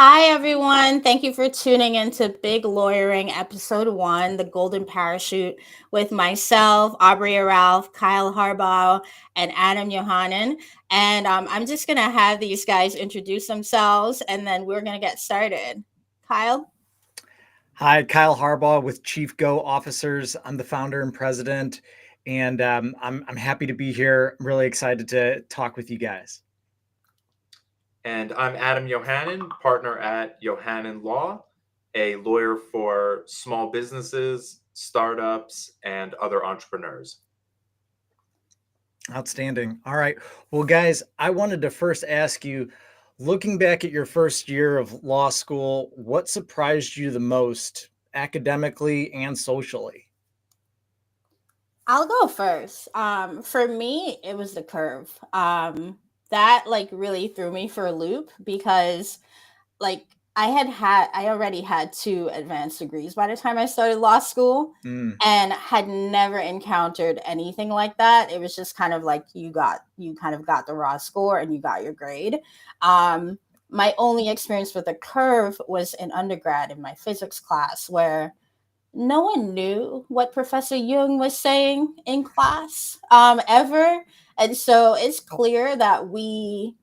Hi, everyone. Thank you for tuning into Big Lawyering Episode 1, The Golden Parachute, with myself, Aubria Ralph, Kyle Harbaugh, and Adam Yohanan. And I'm just going to have these guys introduce themselves, and then we're going to get started. Kyle? Hi, Kyle Harbaugh with Chief Go Officers. I'm the founder and president, and I'm happy to be here. I'm really excited to talk with you guys. And I'm Adam Yohanan, partner at Yohanan Law, a lawyer for small businesses, startups, and other entrepreneurs. Outstanding. All right. Well, guys, I wanted to first ask you, looking back at your first year of law school, what surprised you the most academically and socially? I'll go first. For me, it was the curve. That like really threw me for a loop because like I already had two advanced degrees by the time I started law school Mm. and had never encountered anything like that. It was just kind of like you kind of got the raw score and you got your grade. Um my only experience with the curve was in undergrad in my physics class where no one knew what Professor Jung was saying in class ever. And so it's clear that we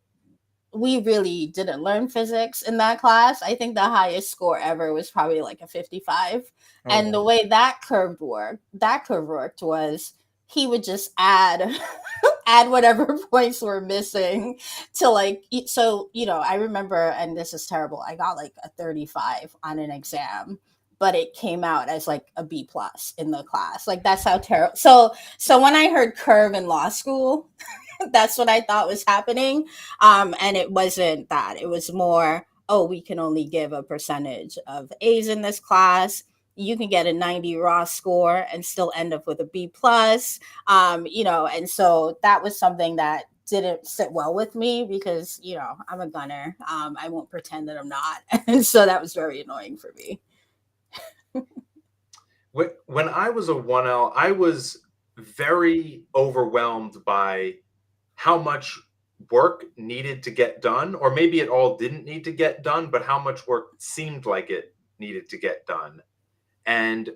really didn't learn physics in that class. I think the highest score ever was probably like a 55. Oh, And the wow. way that curve worked was he would just add add whatever points were missing to so I remember, and this is terrible, I got like a 35 on an exam, but it came out as like a B plus in the class. Like that's how terrible. So when I heard curve in law school, that's what I thought was happening. And it wasn't that. It was more, oh, we can only give a percentage of A's in this class. You can get a 90 raw score and still end up with a B plus. And so that was something that didn't sit well with me because, I'm a gunner. I won't pretend that I'm not. And so that was very annoying for me. When I was a 1L, I was very overwhelmed by how much work needed to get done, or maybe it all didn't need to get done, but how much work seemed like it needed to get done. And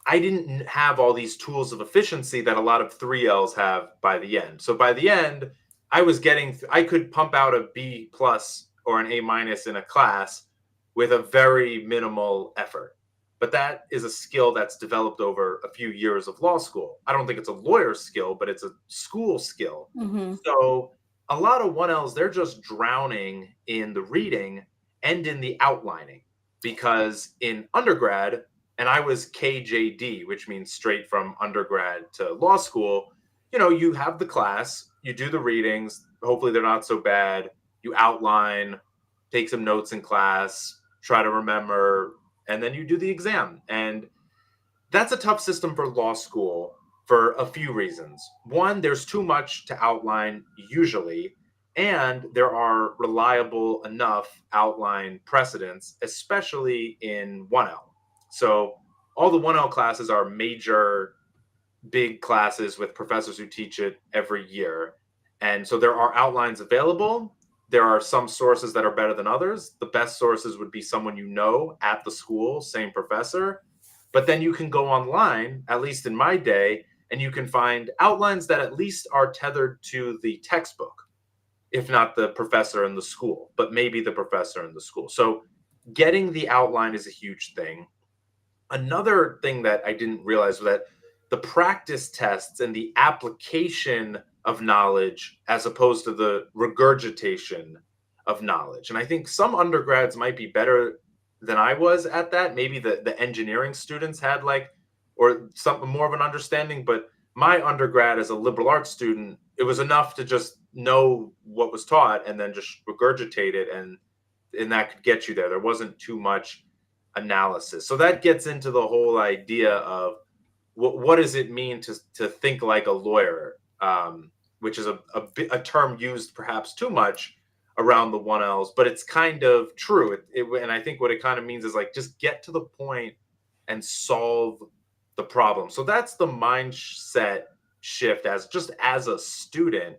I didn't have all these tools of efficiency that a lot of 3Ls have by the end. So by the end, I could pump out a B plus or an A minus in a class with a very minimal effort. But that is a skill that's developed over a few years of law school. I don't think it's a lawyer skill, but it's a school skill. Mm-hmm. So a lot of 1Ls, they're just drowning in the reading and in the outlining because in undergrad, and I was KJD, which means straight from undergrad to law school. You have the class, you do the readings, hopefully they're not so bad, you outline, take some notes in class, try to remember, and then you do the exam. And that's a tough system for law school for a few reasons. One, there's too much to outline usually, and there are reliable enough outline precedents, especially in 1L. So all the 1L classes are major, big classes with professors who teach it every year. And so there are outlines available. There are some sources that are better than others. The best sources would be someone you know at the school, same professor. But then you can go online, at least in my day, and you can find outlines that at least are tethered to the textbook, if not the professor in the school, but maybe the professor in the school. So getting the outline is a huge thing. Another thing that I didn't realize was that the practice tests and the application of knowledge as opposed to the regurgitation of knowledge. And I think some undergrads might be better than I was at that. Maybe the engineering students had or something more of an understanding, but my undergrad as a liberal arts student, it was enough to just know what was taught and then just regurgitate it, and that could get you there. There wasn't too much analysis. So that gets into the whole idea of what does it mean to think like a lawyer, which is a term used perhaps too much around the 1Ls, but it's kind of true. And I think what it kind of means is like just get to the point and solve the problem. So that's the mindset shift as a student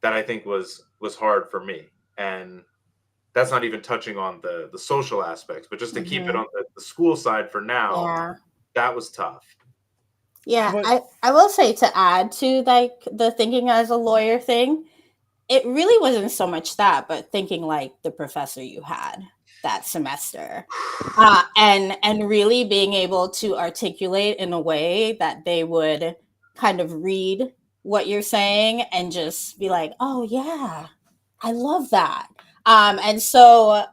that I think was hard for me. And that's not even touching on the social aspects, but just to keep it Mm-hmm. on the school side for now, Yeah. that was tough. Yeah, But I will say, to add to like the thinking as a lawyer thing, it really wasn't so much that, but thinking like the professor you had that semester, and really being able to articulate in a way that they would kind of read what you're saying and just be like, oh yeah, I love that. And so,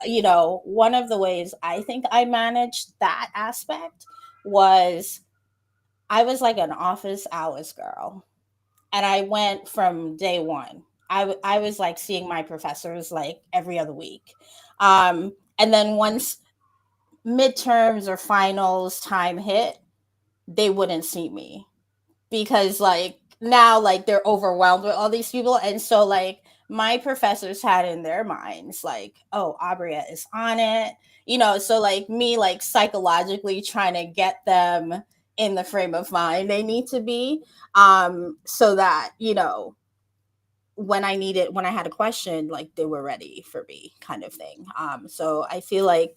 one of the ways I think I managed that aspect was I was like an office hours girl, and I went from day one. I was like seeing my professors like every other week. And then once midterms or finals time hit, they wouldn't see me because like now like they're overwhelmed with all these people. And so like my professors had in their minds like, oh, Aubria is on it. So like me like psychologically trying to get them in the frame of mind they need to be, so that when I had a question, like they were ready for me, kind of thing. So I feel like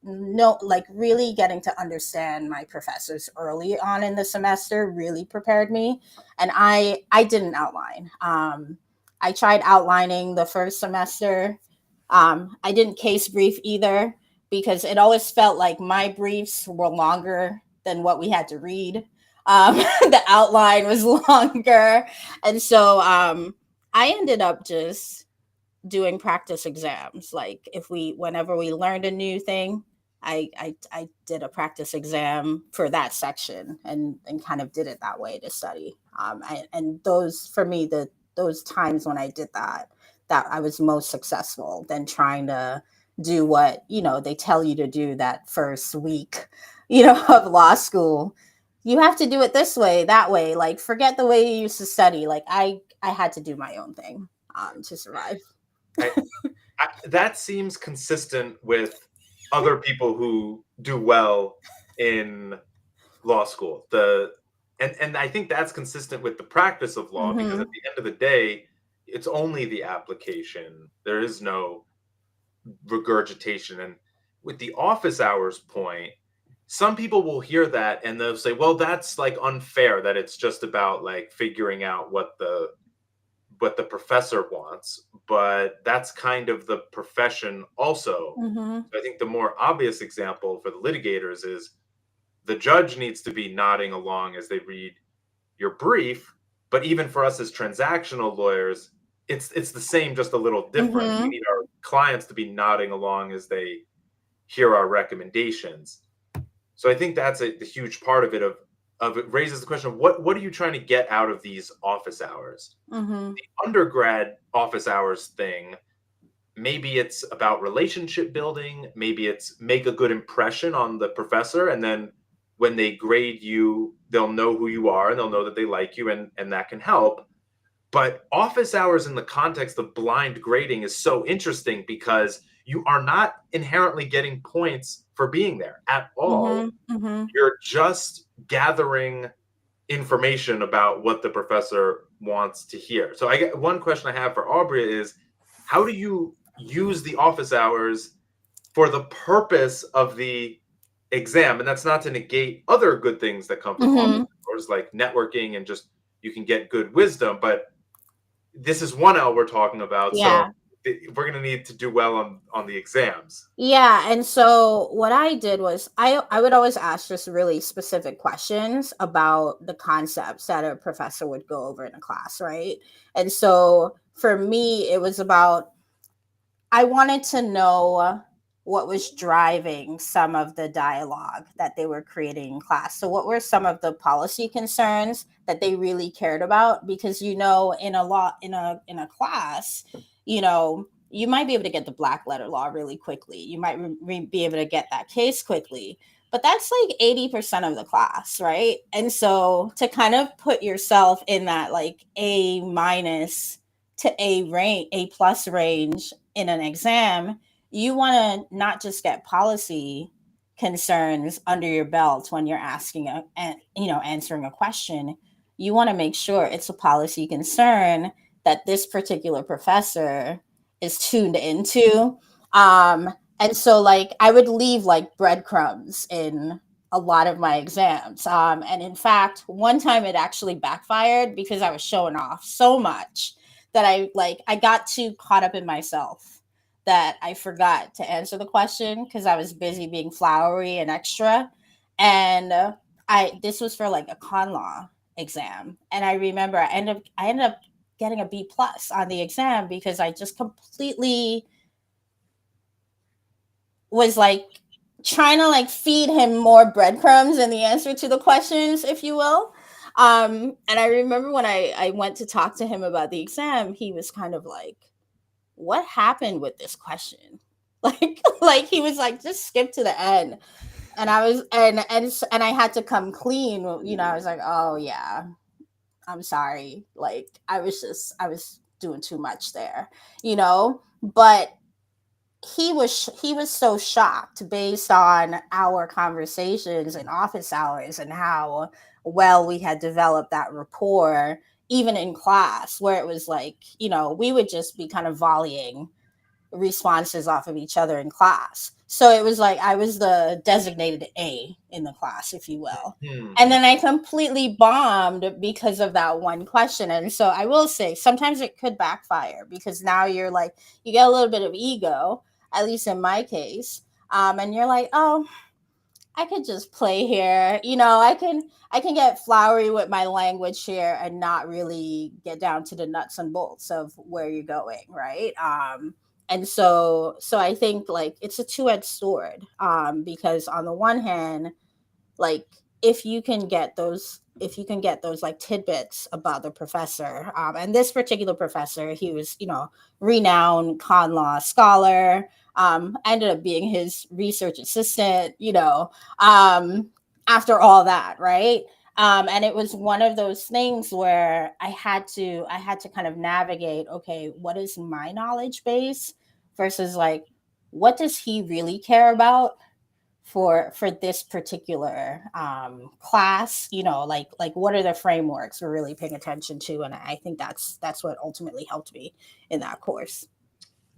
no, like really getting to understand my professors early on in the semester really prepared me. And I didn't outline. I tried outlining the first semester. I didn't case brief either, because it always felt like my briefs were longer than what we had to read. The outline was longer, and so I ended up just doing practice exams. Like whenever we learned a new thing, I did a practice exam for that section, and kind of did it that way to study. And those for me, those times when I did that I was most successful than trying to do what they tell you to do that first week, of law school. You have to do it this way, that way. Like forget the way you used to study. Like I had to do my own thing, to survive. I, that seems consistent with other people who do well in law school. And I think that's consistent with the practice of law, because at Mm-hmm. the end of the day, it's only the application. There is no regurgitation. And with the office hours point, some people will hear that and they'll say, well, that's like unfair that it's just about like figuring out what the professor wants, but that's kind of the profession also. Mm-hmm. So I think the more obvious example for the litigators is the judge needs to be nodding along as they read your brief, but even for us as transactional lawyers, it's the same, just a little different. We Mm-hmm. need our clients to be nodding along as they hear our recommendations. So I think that's the huge part of it raises the question of what are you trying to get out of these office hours? Mm-hmm. The undergrad office hours thing, maybe it's about relationship building, maybe it's make a good impression on the professor, and then when they grade you, they'll know who you are and they'll know that they like you, and that can help. But office hours in the context of blind grading is so interesting because you are not inherently getting points for being there at all. Mm-hmm. Mm-hmm. You're just gathering information about what the professor wants to hear. So I get one question I have for Aubria is, how do you use the office hours for the purpose of the exam? And that's not to negate other good things that come from office Mm-hmm. hours, like networking and just you can get good wisdom. But this is 1L we're talking about, so Yeah. we're going to need to do well on the exams. Yeah, and so what I did was I would always ask just really specific questions about the concepts that a professor would go over in a class, right? And so for me, it was about I wanted to know what was driving some of the dialogue that they were creating in class. So what were some of the policy concerns that they really cared about? Because in a law in a class, you might be able to get the black letter law really quickly. You might be able to get that case quickly. But that's like 80% of the class, right? And so to kind of put yourself in that like A minus to A plus range in an exam, you want to not just get policy concerns under your belt when you're answering a question. You want to make sure it's a policy concern that this particular professor is tuned into, And so like I would leave like breadcrumbs in a lot of my exams. And in fact, one time it actually backfired because I was showing off so much that I got too caught up in myself that I forgot to answer the question because I was busy being flowery and extra. And I this was for like a con law exam, and I remember I ended up getting a B plus on the exam because I just completely was like trying to like feed him more breadcrumbs in the answer to the questions, if you will. And I remember when I went to talk to him about the exam, he was kind of like, "What happened with this question?" Like he was like, "Just skip to the end." And I was and I had to come clean. You know, I was like, "Oh yeah, I'm sorry. Like I was doing too much there." You know, but he was so shocked based on our conversations in office hours and how well we had developed that rapport even in class, where it was like, you know, we would just be kind of volleying responses off of each other in class. So it was like I was the designated A in the class, if you will. Hmm. And then I completely bombed because of that one question. And so I will say sometimes it could backfire because now you're like, you get a little bit of ego, at least in my case. And you're like, oh, I could just play here. You know, I can get flowery with my language here and not really get down to the nuts and bolts of where you're going, right? And so I think like it's a two-edged sword. Because on the one hand, like if you can get those like tidbits about the professor, and this particular professor, he was, you know, renowned con law scholar, ended up being his research assistant, you know, after all that, right? And it was one of those things where I had to kind of navigate, okay, what is my knowledge base versus like what does he really care about for this particular class, you know, like what are the frameworks we're really paying attention to, and I think that's what ultimately helped me in that course.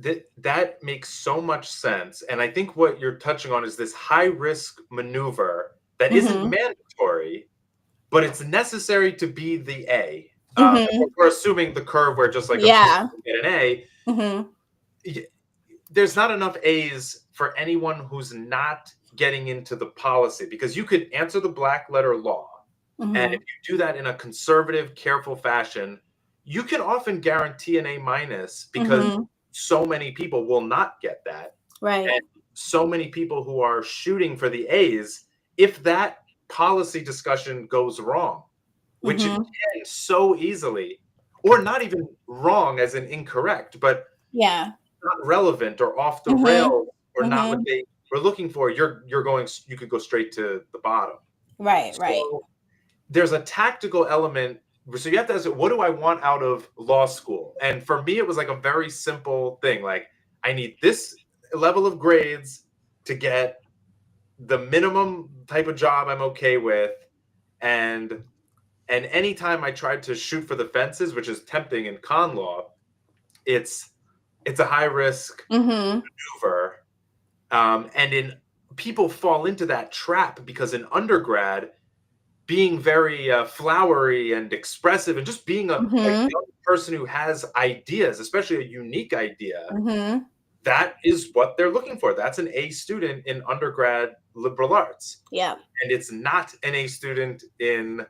That makes so much sense. And I think what you're touching on is this high risk maneuver that isn't Mm-hmm. mandatory, but it's necessary to be the A. Mm-hmm. We're assuming the curve where just like a B Yeah. can get an A. Mm-hmm. There's not enough A's for anyone who's not getting into the policy, because you could answer the black letter law. And if Mm-hmm. you do that in a conservative, careful fashion, you can often guarantee an A minus because Mm-hmm. so many people will not get that. Right. And so many people who are shooting for the A's, if that policy discussion goes wrong, which it Mm-hmm. can so easily, or not even wrong as in incorrect, but Yeah. not relevant or off the Mm-hmm. rails or not what Mm-hmm. they were looking for, you could go straight to the bottom. Right. Right. So there's a tactical element. So you have to ask, what do I want out of law school? And for me, it was like a very simple thing. Like, I need this level of grades to get the minimum type of job I'm okay with. And anytime I tried to shoot for the fences, which is tempting in con law, it's a high risk Mm-hmm. maneuver. And in people fall into that trap because in undergrad, being very flowery and expressive and just being a Mm-hmm. young person who has ideas, especially a unique idea, Mm-hmm. that is what they're looking for. That's an A student in undergrad liberal arts. Yeah. And it's not an A student in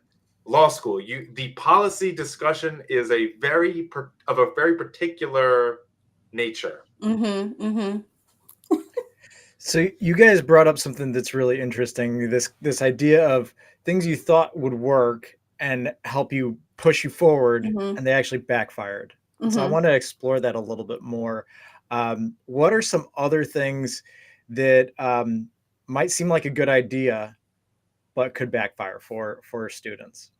law school. The policy discussion is of a very particular nature. Mm-hmm. Mm-hmm. So you guys brought up something that's really interesting. This idea of things you thought would work and help you push you forward, Mm-hmm. and they actually backfired. And so I Mm-hmm. want to explore that a little bit more. What are some other things that might seem like a good idea, but could backfire for students?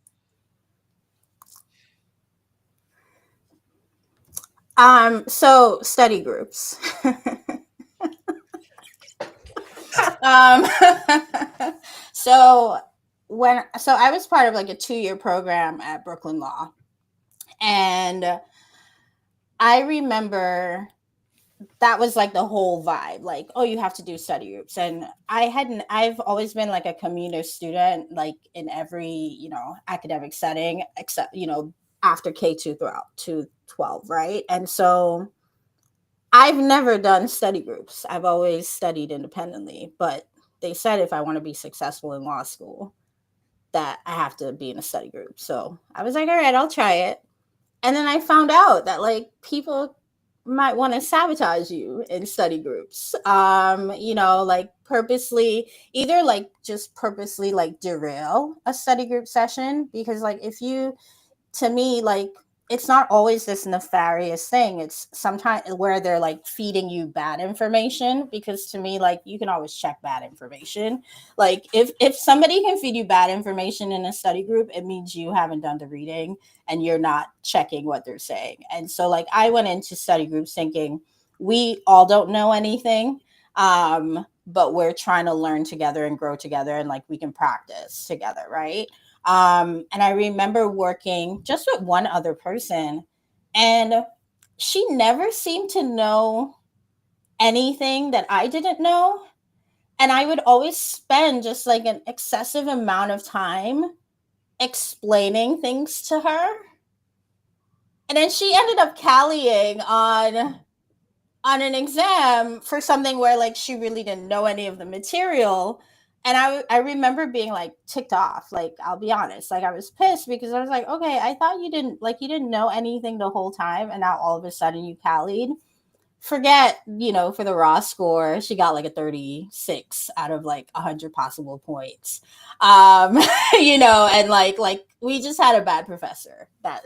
So study groups. um so so I was part of like a 2-year program at Brooklyn Law, and I remember that was like the whole vibe, like, oh, you have to do study groups. And I've always been like a commuter student, like in every, academic setting, except, after K2 throughout to 12, right? And so I've never done study groups. I've always studied independently, but they said if I want to be successful in law school, that I have to be in a study group. So I was like, all right, I'll try it. And then I found out that like people might want to sabotage you in study groups. Like purposely, either like just purposely like derail a study group session, because like if you, to me, like it's not always this nefarious thing. It's sometimes where they're like feeding you bad information, because to me, like you can always check bad information. Like if somebody can feed you bad information in a study group, it means you haven't done the reading and you're not checking what they're saying. And so like I went into study groups thinking we all don't know anything. But we're trying to learn together and grow together, and like we can practice together, right? And I remember working just with one other person, and she never seemed to know anything that I didn't know. And I would always spend just like an excessive amount of time explaining things to her. And then she ended up callying on an exam for something where like she really didn't know any of the material. And I remember being like ticked off. Like, I'll be honest, like I was pissed, because I was like, okay, I thought you didn't know anything the whole time, and now all of a sudden you tallied. Forget, for the raw score, she got like a 36 out of like 100 possible points. um and like we just had a bad professor that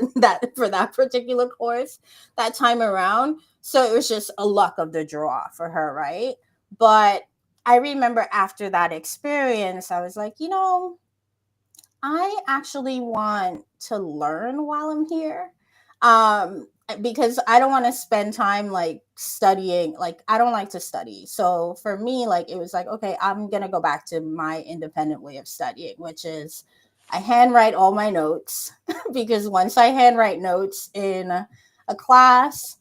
for that particular course that time around. So it was just a luck of the draw for her, right? But I remember after that experience, I was like, I actually want to learn while I'm here. Because I don't want to spend time like studying. Like, I don't like to study. So for me, like, it was like, okay, I'm going to go back to my independent way of studying, which is I handwrite all my notes because once I handwrite notes in a class,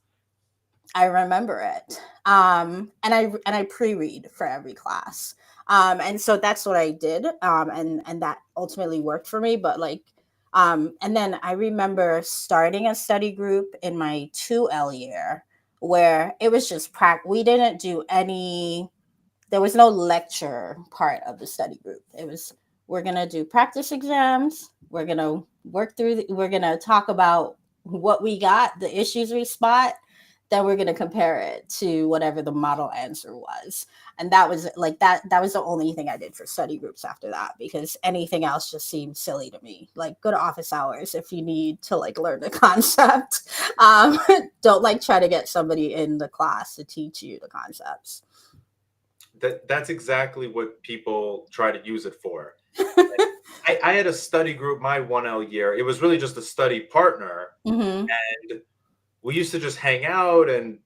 I remember it. And I pre-read for every class. And so that's what I did. And that ultimately worked for me. But like, and then I remember starting a study group in my 2L year, where it was just we didn't do any, there was no lecture part of the study group. It was, we're going to do practice exams. We're going to we're going to talk about what we got, the issues we spot, then we're going to compare it to whatever the model answer was. And that was like that was the only thing I did for study groups after that, because anything else just seemed silly to me. Like, go to office hours if you need to like learn the concept. Don't like try to get somebody in the class to teach you the concepts. That's exactly what people try to use it for. I had a study group my 1L year. It was really just a study partner. Mm-hmm. And we used to just hang out and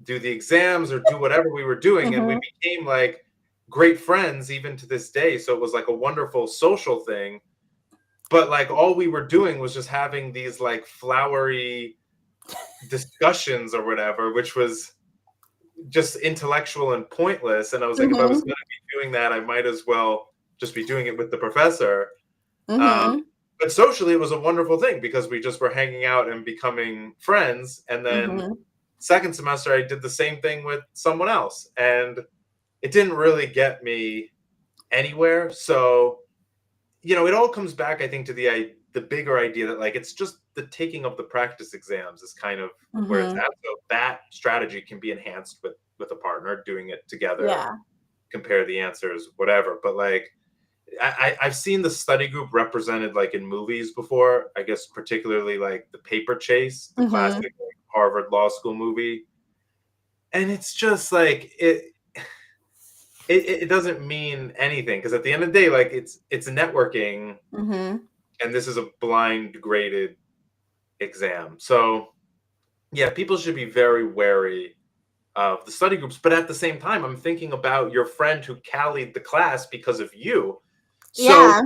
do the exams or do whatever we were doing. Mm-hmm. And we became like great friends even to this day. So it was like a wonderful social thing. But like all we were doing was just having these like flowery discussions or whatever, which was just intellectual and pointless. And I was like, if I was going to be doing that, I might as well just be doing it with the professor. But socially, it was a wonderful thing because we just were hanging out and becoming friends. And then second semester, I did the same thing with someone else. And it didn't really get me anywhere. So, it all comes back, I think, to the bigger idea that like it's just the taking of the practice exams is kind of where it's at. So that strategy can be enhanced with a partner, doing it together, compare the answers, whatever. But like I've seen the study group represented like in movies before, I guess particularly like The Paper Chase, the classic like, Harvard Law School movie. And it's just like it doesn't mean anything, because at the end of the day, like it's networking, and this is a blind graded exam. So yeah, people should be very wary of the study groups. But at the same time, I'm thinking about your friend who callied the class because of you. So yeah.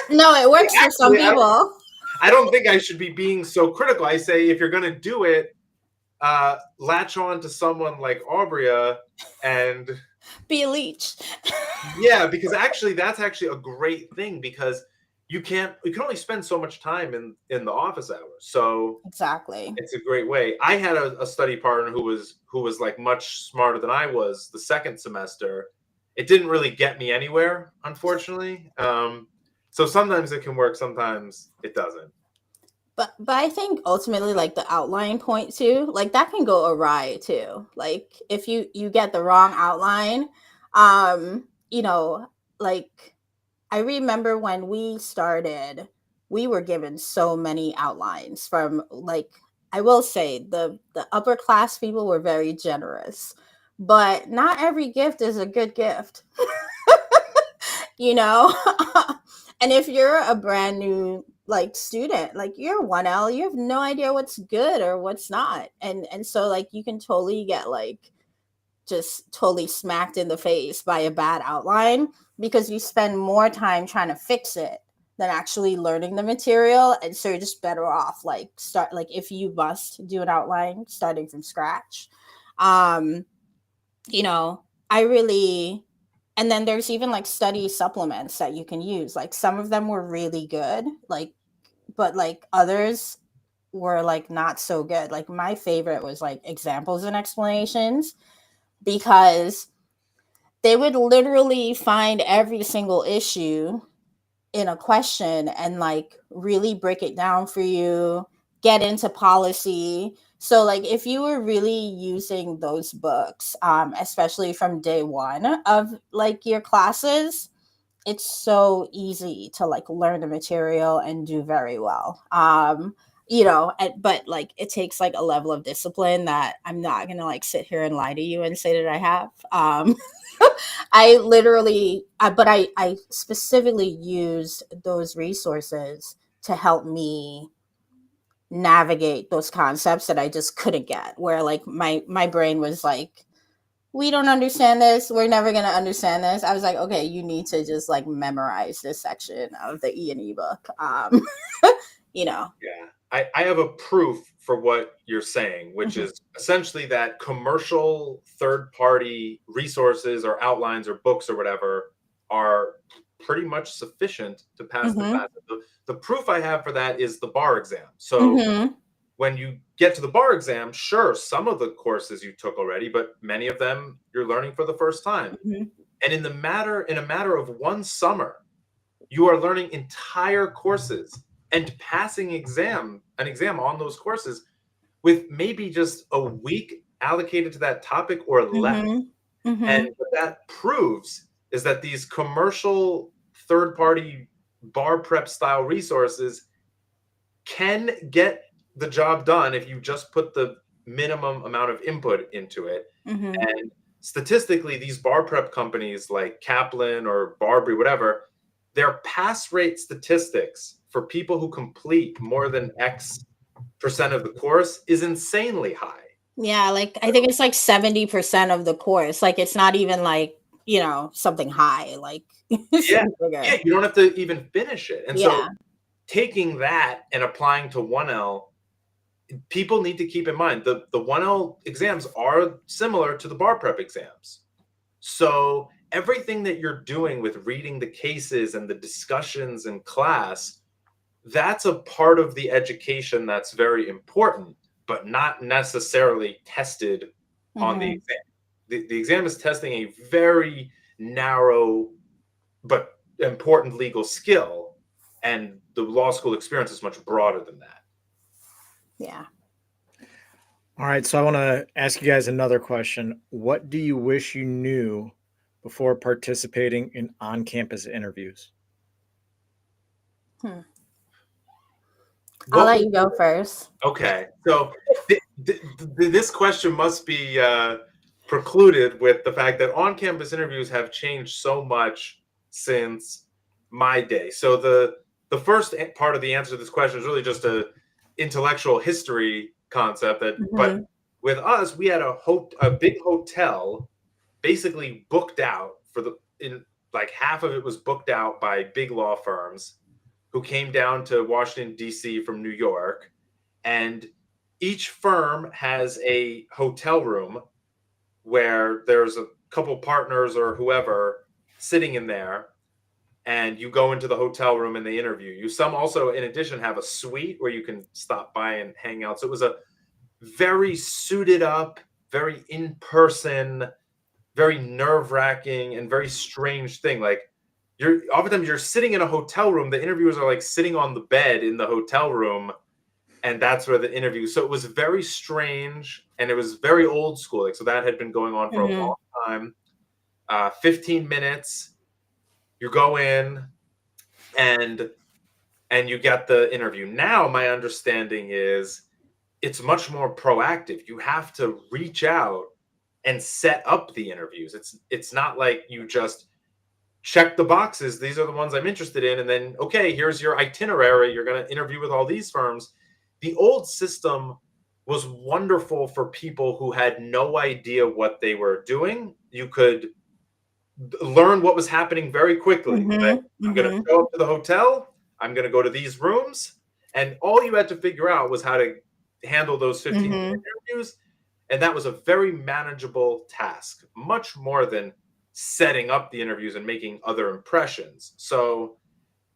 No, it works for some people. I don't think I should be being so critical. I say if you're going to do it, latch on to someone like Aubria and Be a leech. yeah, because actually that's actually a great thing because you can only spend so much time in the office hours. So Exactly. it's a great way. I had a study partner who was like much smarter than I was the second semester. It didn't really get me anywhere, unfortunately. So sometimes it can work, sometimes it doesn't. But I think ultimately like the outline point too, like that can go awry too. Like if you get the wrong outline, you know, like I remember when we started, we were given so many outlines from like I will say the upper class people were very generous, but not every gift is a good gift. you know and if you're a brand new like student, like you're 1L, you have no idea what's good or what's not, and so like you can totally get like just totally smacked in the face by a bad outline because you spend more time trying to fix it than actually learning the material, and so you're just better off like start like if you must do an outline starting from scratch. um you know, I really, and then there's even like study supplements that you can use. Like some of them were really good, like, but like others were like not so good. Like my favorite was like examples and explanations because they would literally find every single issue in a question and like really break it down for you, get into policy. So like if you were really using those books, especially from day one of like your classes, it's so easy to like learn the material and do very well. But like it takes like a level of discipline that I'm not gonna like sit here and lie to you and say that I have. I literally, but I specifically used those resources to help me navigate those concepts that I just couldn't get. Where like my brain was like, we don't understand this. We're never gonna understand this. I was like, okay, you need to just like memorize this section of the E&E book. You know. Yeah. I have a proof for what you're saying, which Mhm. is essentially that commercial third party resources or outlines or books or whatever are pretty much sufficient to pass the Mhm. class. The proof I have for that is the bar exam. So Mhm. when you get to the bar exam, sure, some of the courses you took already, but many of them you're learning for the first time. Mhm. And in a matter of one summer, you are learning entire courses and passing an exam on those courses with maybe just a week allocated to that topic or less. Mhm. And Mhm. what that proves is that these commercial third party bar prep style resources can get the job done if you just put the minimum amount of input into it. Mhm. And statistically, these bar prep companies like Kaplan or Barbary, whatever, their pass rate statistics for people who complete more than X% of the course is insanely high. Yeah, like I think it's like 70% of the course. Like it's not even like, something high. Like it's Yeah. Yeah, bigger. you don't have to even finish it. And so Yeah. taking that and applying to 1L, people need to keep in mind the 1L exams are similar to the bar prep exams. So everything that you're doing with reading the cases and the discussions in class, that's a part of the education that's very important, but not necessarily tested on the Mhm. exam. The exam is testing a very narrow but important legal skill, and the law school experience is much broader than that. Yeah. All right, so I want to ask you guys another question. What do you wish you knew before participating in on-campus interviews? Hmm. I'll What let would you go first. Okay, so this question must be precluded with the fact that on-campus interviews have changed so much since my day. So the first part of the answer to this question is really just a intellectual history concept but Mhm. with us, we had a big hotel basically booked out for the in like half of it was booked out by big law firms who came down to Washington D.C. from New York, and each firm has a hotel room where there's a couple partners or whoever sitting in there, and you go into the hotel room and they interview you. Some also, in addition, have a suite where you can stop by and hang out. So it was a very suited up, very in person, very nerve wracking, and very strange thing. Like, oftentimes you're sitting in a hotel room. The interviewers are like sitting on the bed in the hotel room, and that's where the interview. So it was very strange, and it was very old school. Like, so that had been going on for a long time. 15 minutes. You go in, and you get the interview. Now, my understanding is it's much more proactive. You have to reach out and set up the interviews. It's not like you just check the boxes. These are the ones I'm interested in, and then okay, here's your itinerary. You're going to interview with all these firms. The old system was wonderful for people who had no idea what they were doing. You could learn what was happening very quickly. Like, I'm going to show up to the hotel. I'm going to go to these rooms. And all you had to figure out was how to handle those 15 interviews. And that was a very manageable task, much more than setting up the interviews and making other impressions. So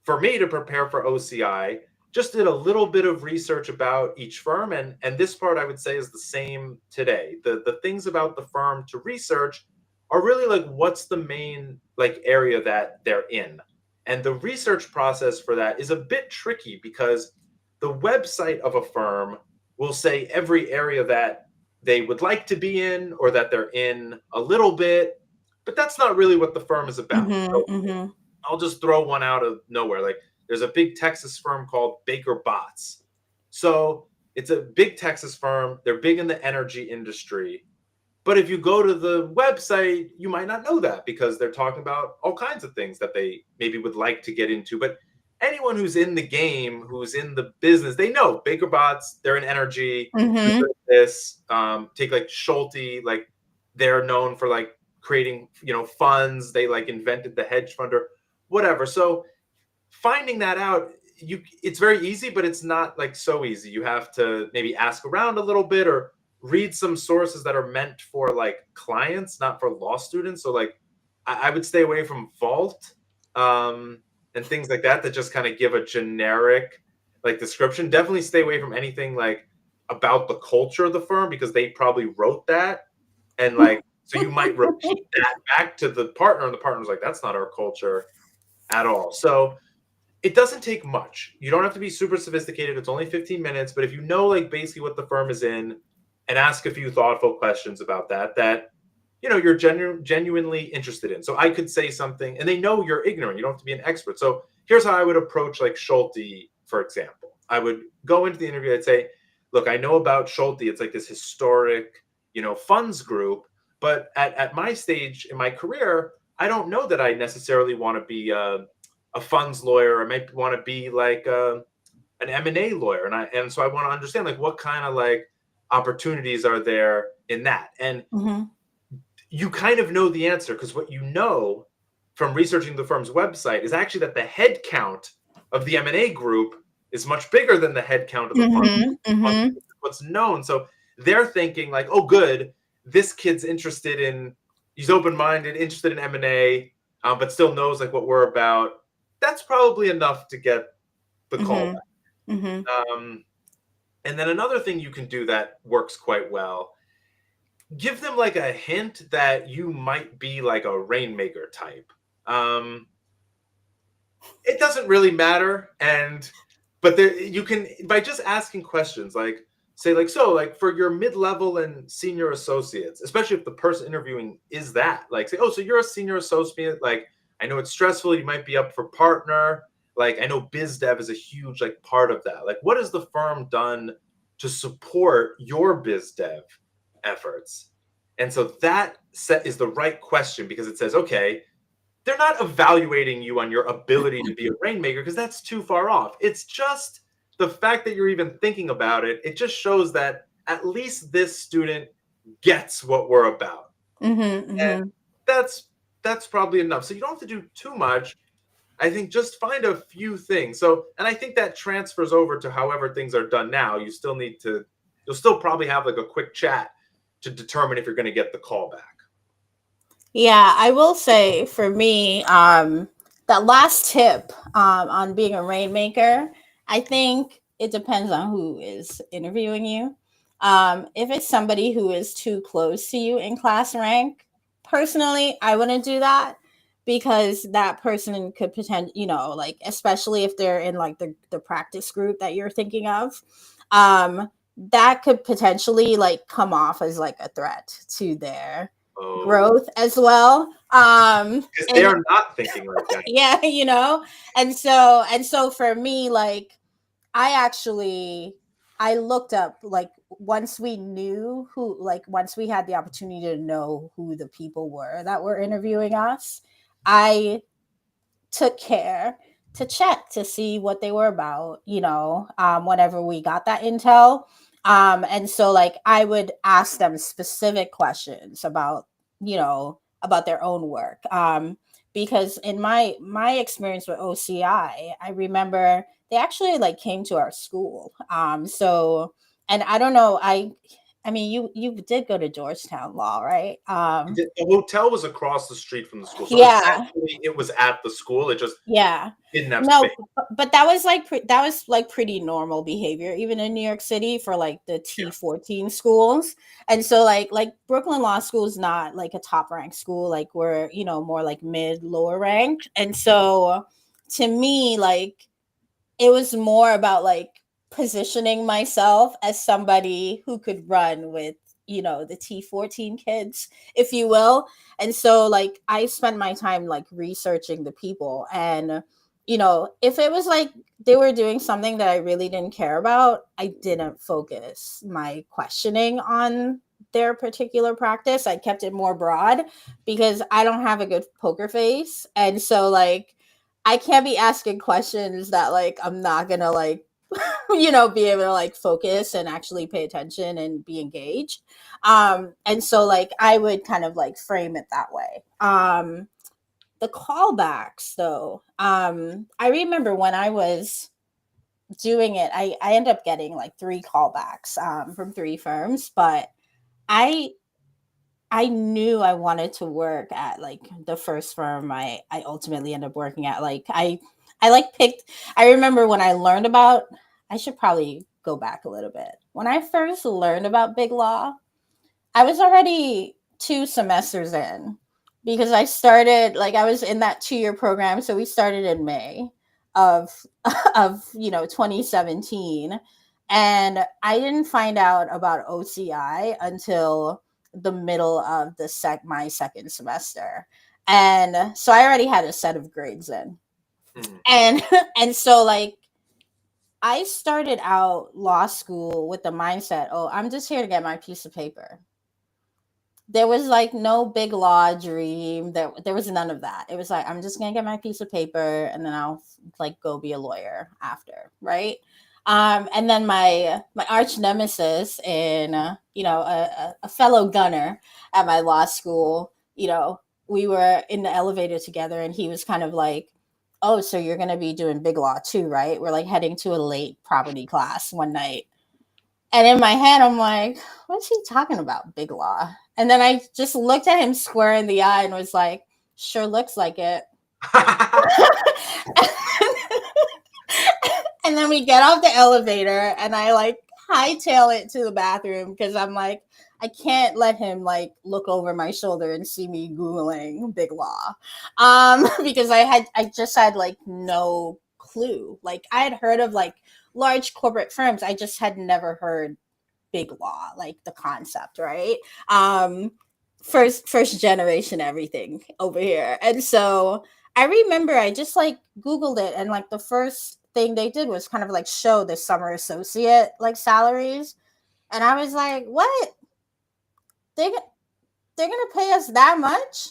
for me to prepare for OCI, just did a little bit of research about each firm. And this part I would say is the same today. The things about the firm to research are really like, what's the main like area that they're in? And the research process for that is a bit tricky because the website of a firm will say every area that they would like to be in or that they're in a little bit, but that's not really what the firm is about. So I'll just throw one out of nowhere. Like, there's a big Texas firm called Baker Botts. So it's a big Texas firm. They're big in the energy industry. But if you go to the website, you might not know that because they're talking about all kinds of things that they maybe would like to get into. But anyone who's in the game, who's in the business, they know Baker Botts, they're in energy. This take like Schulte, like they're known for like creating, funds. They like invented the hedge fund or whatever. So finding that out, it's very easy, but it's not like so easy. You have to maybe ask around a little bit or read some sources that are meant for like clients, not for law students. So like I would stay away from Vault and things like that just kind of give a generic like description. Definitely stay away from anything like about the culture of the firm because they probably wrote that. And like, so you might repeat that back to the partner, and the partner's like, that's not our culture at all. So it doesn't take much. You don't have to be super sophisticated. It's only 15 minutes, but if you know like basically what the firm is in and ask a few thoughtful questions about that you're genuinely interested in. So I could say something and they know you're ignorant. You don't have to be an expert. So here's how I would approach like Schulte, for example. I would go into the interview. I'd say, look, I know about Schulte. It's like this historic, funds group. But at my stage in my career, I don't know that I necessarily want to be a funds lawyer. I might want to be like an M&A lawyer. And so I want to understand like what kind of like opportunities are there in that. And you kind of know the answer because what you know from researching the firm's website is actually that the head count of the M&A group is much bigger than the head count of the fund. What's known. So they're thinking like, oh, good, this kid's he's open-minded, interested in M&A, but still knows like what we're about. That's probably enough to get the call back. And then another thing you can do that works quite well, give them like a hint that you might be like a rainmaker type. It doesn't really matter. But you can, by just asking questions, like say like, so like for your mid-level and senior associates, especially if the person interviewing is that, like say, oh, so you're a senior associate. Like, I know it's stressful. You might be up for partner. Like, I know biz dev is a huge like part of that. Like, what has the firm done to support your biz dev efforts? And so that is the right question because it says, okay, they're not evaluating you on your ability to be a rainmaker because that's too far off. It's just the fact that you're even thinking about it. It just shows that at least this student gets what we're about. And that's probably enough. So you don't have to do too much. I think just find a few things. So, and I think that transfers over to however things are done now. You still need to you'll still probably have like a quick chat to determine if you're going to get the call back. Yeah, I will say for me, that last tip on being a rainmaker, I think it depends on who is interviewing you. If it's somebody who is too close to you in class rank, personally, I wouldn't do that because that person could pretend, like, especially if they're in like the practice group that you're thinking of, that could potentially like come off as like a threat to their growth as well. Because they are not thinking like that. Yeah, and so for me, like, I looked up, like, once we had the opportunity to know who the people were that were interviewing us, I took care to check to see what they were about, whenever we got that intel. And so, like, I would ask them specific questions about their own work. Because in my experience with OCI, I remember they actually like came to our school. So, and I don't know, I mean, you did go to Georgetown Law, right? The hotel was across the street from the school, so Yeah. essentially it was at the school. It just Yeah. didn't have No, space. but that was like pretty normal behavior, even in New York City, for like the T14 schools. And so like Brooklyn Law School is not like a top ranked school, like we're, more like mid lower ranked. And so to me, like, it was more about like positioning myself as somebody who could run with, the T14 kids, if you will. And so like I spent my time like researching the people, and if it was like they were doing something that I really didn't care about, I didn't focus my questioning on their particular practice. I kept it more broad because I don't have a good poker face. And so like I can't be asking questions that like I'm not gonna like be able to like focus and actually pay attention and be engaged. And so like I would kind of like frame it that way. The callbacks though, I remember when I was doing it, I ended up getting like 3 callbacks from 3 firms, but I I knew I wanted to work at like the first firm I ultimately ended up working at. Like I like picked I remember when I learned about I should probably go back a little bit. When I first learned about Big Law, I was already 2 semesters in because I was in that 2-year program, so we started in May of of 2017, and I didn't find out about OCI until the middle of my second semester. And so I already had a set of grades in. And and so like I started out law school with the mindset, oh, I'm just here to get my piece of paper. There was like no big law dream. There was none of that. It was like, I'm just gonna get my piece of paper and then I'll like go be a lawyer after, right? And then my arch nemesis and a fellow gunner at my law school, we were in the elevator together, and he was kind of like, oh, so you're gonna be doing big law too, right? We're like heading to a late property class one night. And in my head, I'm like, what's he talking about, big law? And then I just looked at him square in the eye and was like, sure looks like it. And then we get off the elevator and I like hightail it to the bathroom because I'm like, I can't let him like look over my shoulder and see me Googling big law. Because I just had like no clue. Like I had heard of like large corporate firms. I just had never heard big law, like the concept, right? First generation everything over here. And so I remember I just like Googled it, and like the first thing they did was kind of like show the summer associate like salaries. And I was like, what? They they're gonna pay us that much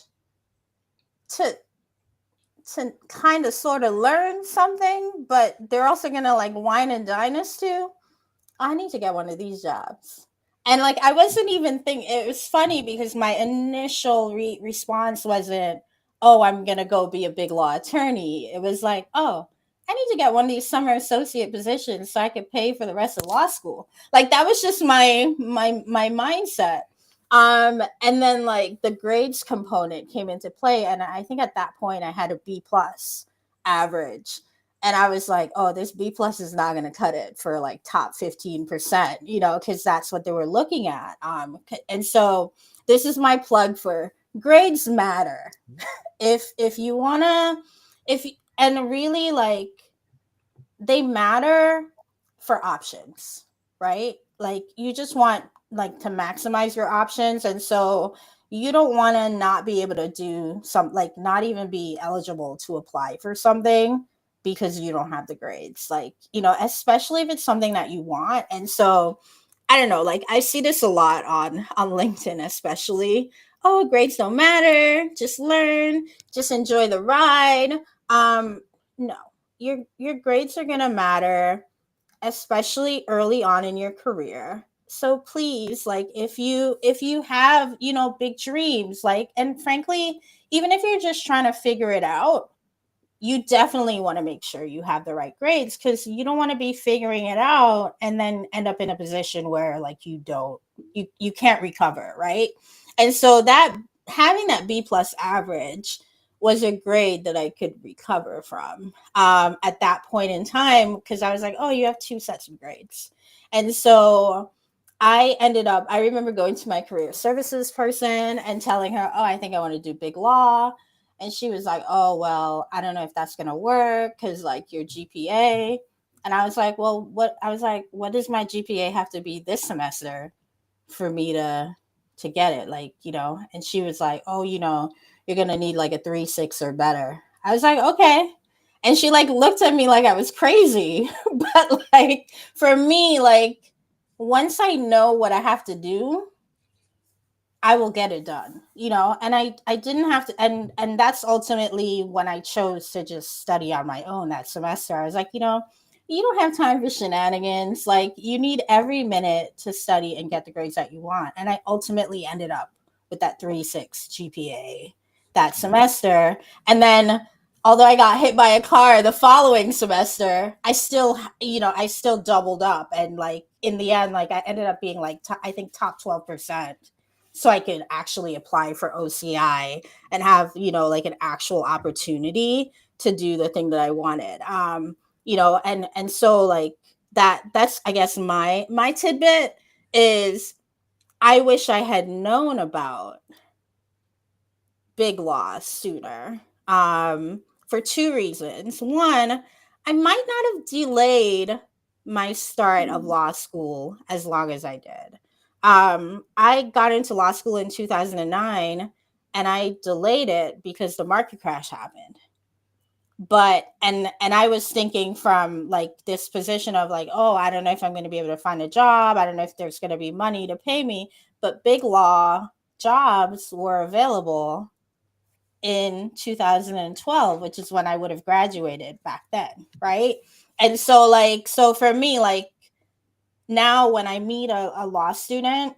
to kind of sort of learn something, but they're also gonna like wine and dine us too. I need to get one of these jobs. And like I wasn't even thinking. It was funny because my initial response wasn't, oh, I'm gonna go be a big law attorney. It was like, oh, I need to get one of these summer associate positions so I could pay for the rest of law school. Like that was just my mindset. And then like the grades component came into play, and I think at that point I had a B plus average, and I was like, oh, this B plus is not going to cut it for like top 15%, because that's what they were looking at. And so this is my plug for grades matter. If you wanna, if and really like they matter for options, right? Like you just want like to maximize your options, and so you don't want to not be able to do some, like not even be eligible to apply for something because you don't have the grades, like especially if it's something that you want. And so I don't know, like I see this a lot on LinkedIn, especially. Oh, grades don't matter, just learn, just enjoy the ride. No, your grades are going to matter, especially early on in your career. So please, like if you have, big dreams, like, and frankly, even if you're just trying to figure it out, you definitely want to make sure you have the right grades, because you don't want to be figuring it out and then end up in a position where like you can't recover, right? And so that having that B plus average was a grade that I could recover from at that point in time, because I was like, oh, you have two sets of grades. And so I remember going to my career services person and telling her, oh, I think I want to do big law. And she was like, oh, well, I don't know if that's going to work because like your GPA. And I was like, well, what does my GPA have to be this semester for me to get it? Like, and she was like, oh, you're going to need like a 3.6 or better. I was like, okay. And she like looked at me like I was crazy. But like for me, like once I know what I have to do, I will get it done, and I didn't have to, and that's ultimately when I chose to just study on my own that semester. I was like, you don't have time for shenanigans. Like you need every minute to study and get the grades that you want. And I ultimately ended up with that 3.6 GPA that semester. And then although I got hit by a car the following semester, I still doubled up. And like in the end, like I ended up being like, I think top 12%, so I could actually apply for OCI and have, like an actual opportunity to do the thing that I wanted. And so like that's I guess my tidbit is I wish I had known about big law sooner. For two reasons. One, I might not have delayed my start of law school as long as I did. I got into law school in 2009 and I delayed it because the market crash happened. But and I was thinking from like this position of like, oh, I don't know if I'm going to be able to find a job. I don't know if there's going to be money to pay me, but big law jobs were available in 2012, which is when I would have graduated back then, right? And so so for me, like now when I meet a law student,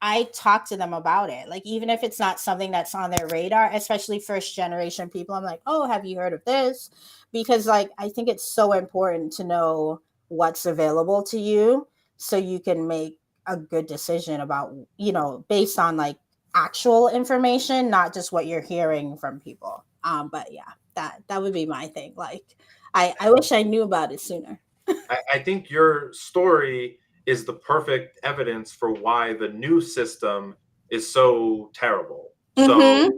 I talk to them about it. Like even if it's not something that's on their radar, especially first generation people, I'm like, "Oh, have you heard of this?" Because like I think it's so important to know what's available to you so you can make a good decision about, based on like actual information, not just what you're hearing from people. But yeah, that would be my thing. Like I wish I knew about it sooner. I think your story is the perfect evidence for why the new system is so terrible. So Mm-hmm.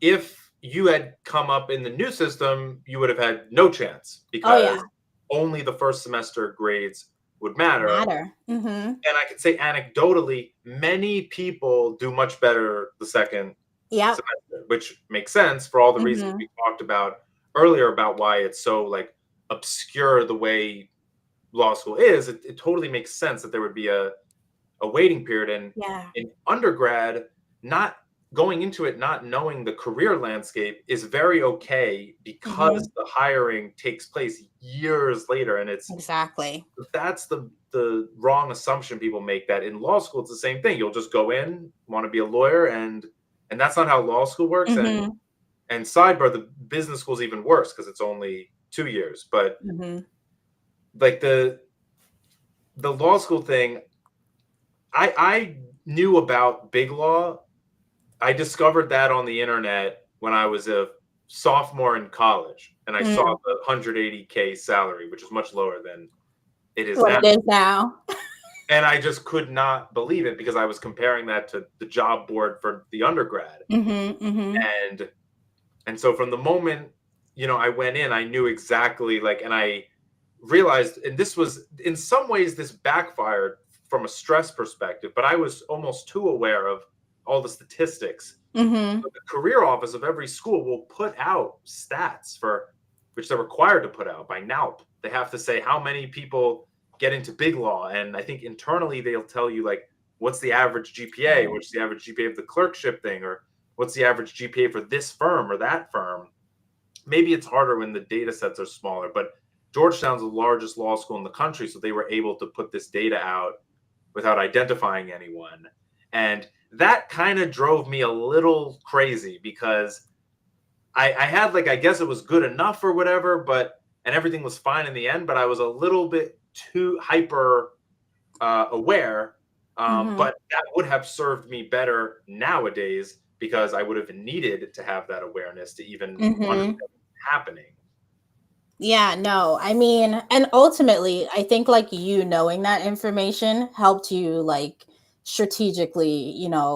if you had come up in the new system, you would have had no chance Oh because yeah, only the first semester grades would matter. matter. Mm-hmm. And I can say anecdotally, many people do much better the second Yep. semester, which makes sense for all the reasons Mm-hmm. we talked about earlier about why it's so like obscure the way law school is. It totally makes sense that there would be a waiting period. And Yeah. in undergrad, not going into it not knowing the career landscape is very okay Mm-hmm. because the hiring takes place years later. And Exactly. that's the wrong assumption people make, that in law school it's the same thing. You'll just go in, want to be a lawyer, and that's not how law school works. Mm-hmm. And sidebar, the business school is even worse because it's only 2 years, but Mm-hmm. like the law school thing, I knew about big law. I discovered that on the internet when I was a sophomore in college, and I saw Mm. the 180K salary, which is much lower than it is What now. it is now. And I just could not believe it because I was comparing that to the job board for the undergrad. Mm-hmm. Mm-hmm. And so from the moment, I went in, I knew exactly like, and I realized, and this was in some ways this backfired from a stress perspective, but I was almost too aware of all the statistics. Mm-hmm. The career office of every school will put out stats for which they're required to put out by NALP. They have to say how many people get into big law, and I think internally they'll tell you like what's the average GPA, Right. what's the average GPA of the clerkship thing, or what's the average GPA for this firm or that firm. Maybe it's harder when the data sets are smaller, but Georgetown's the largest law school in the country, so they were able to put this data out without identifying anyone. And that kind of drove me a little crazy because I had like, I guess it was good enough or whatever, and everything was fine in the end, but I was a little bit too hyper aware. Mm-hmm. But that would have served me better nowadays because I would have needed to have that awareness to even understand Mm-hmm. what's happening. Yeah, no, I mean, and ultimately, I think like you knowing that information helped you like strategically,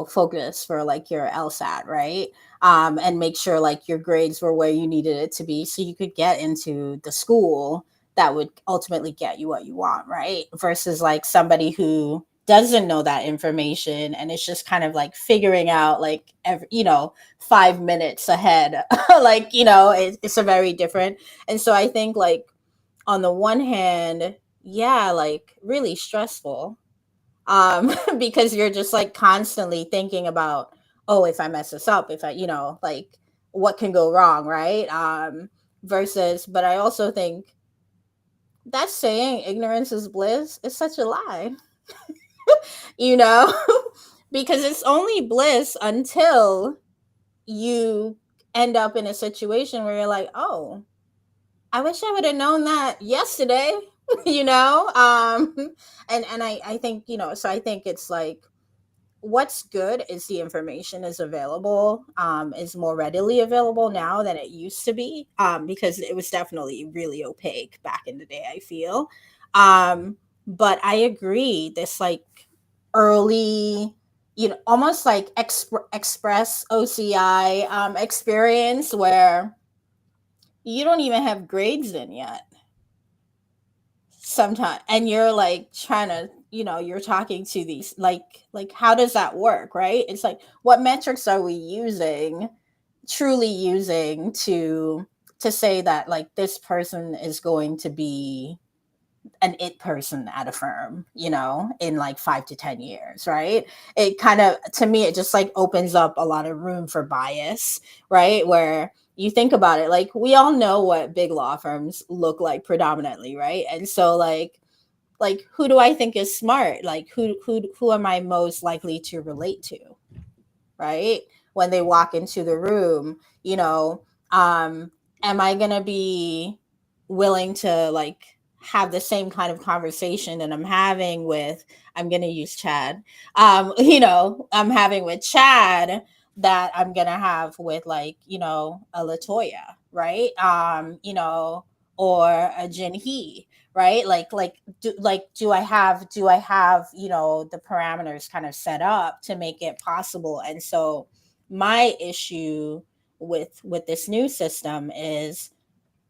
focus for like your LSAT, right? And make sure like your grades were where you needed it to be so you could get into the school that would ultimately get you what you want, right? Versus like somebody who doesn't know that information and it's just kind of like figuring out like 5 minutes ahead. Like, it's a very different. And so I think like on the one hand, yeah, like really stressful. Because you're just like constantly thinking about, oh, if I mess this up, if I, like what can go wrong, right? Versus, but I also think that saying ignorance is bliss is such a lie, you know, because it's only bliss until you end up in a situation where you're like, oh, I wish I would have known that yesterday, you know? And I think, so I think it's like what's good is the information is available, is more readily available now than it used to be. Because it was definitely really opaque back in the day, I feel. But I agree, this like early, almost like express OCI experience where you don't even have grades in yet sometimes, and you're like trying to, you're talking to these like how does that work, right? It's like what metrics are we using, truly using to say that like this person is going to be an it person at a firm, in like 5 to 10 years, right? It kind of, to me, it just like opens up a lot of room for bias, right? Where you think about it, like we all know what big law firms look like predominantly, right? And so like who do I think is smart? Like who am I most likely to relate to, right? When they walk into the room, am I going to be willing to like have the same kind of conversation that I'm having with, I'm going to use Chad, I'm having with Chad that I'm going to have with like, a Latoya, right? Or a Jin He, right? Do I have the parameters kind of set up to make it possible? And so my issue with this new system is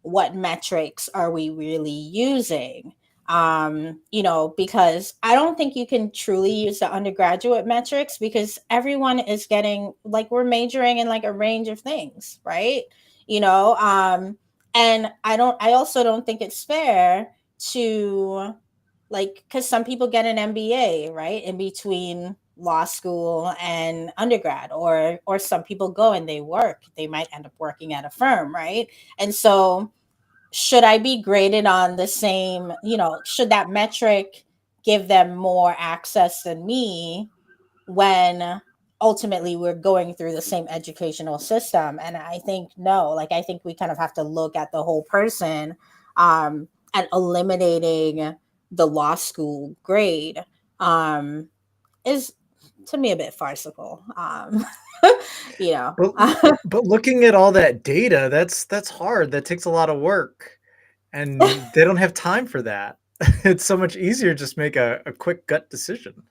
what metrics are we really using? Because I don't think you can truly use the undergraduate metrics because everyone is getting like, we're majoring in like a range of things, right? you know um and I also don't think it's fair to, like, because some people get an MBA, right, in between law school and undergrad, or some people go and they might end up working at a firm, right? And so should I be graded on the same, should that metric give them more access than me when ultimately we're going through the same educational system. And I think, no, like, I think we kind of have to look at the whole person, and eliminating the law school grade, is to me a bit farcical. You know. But but looking at all that data, that's hard. That takes a lot of work, and they don't have time for that. It's so much easier just make a quick gut decision.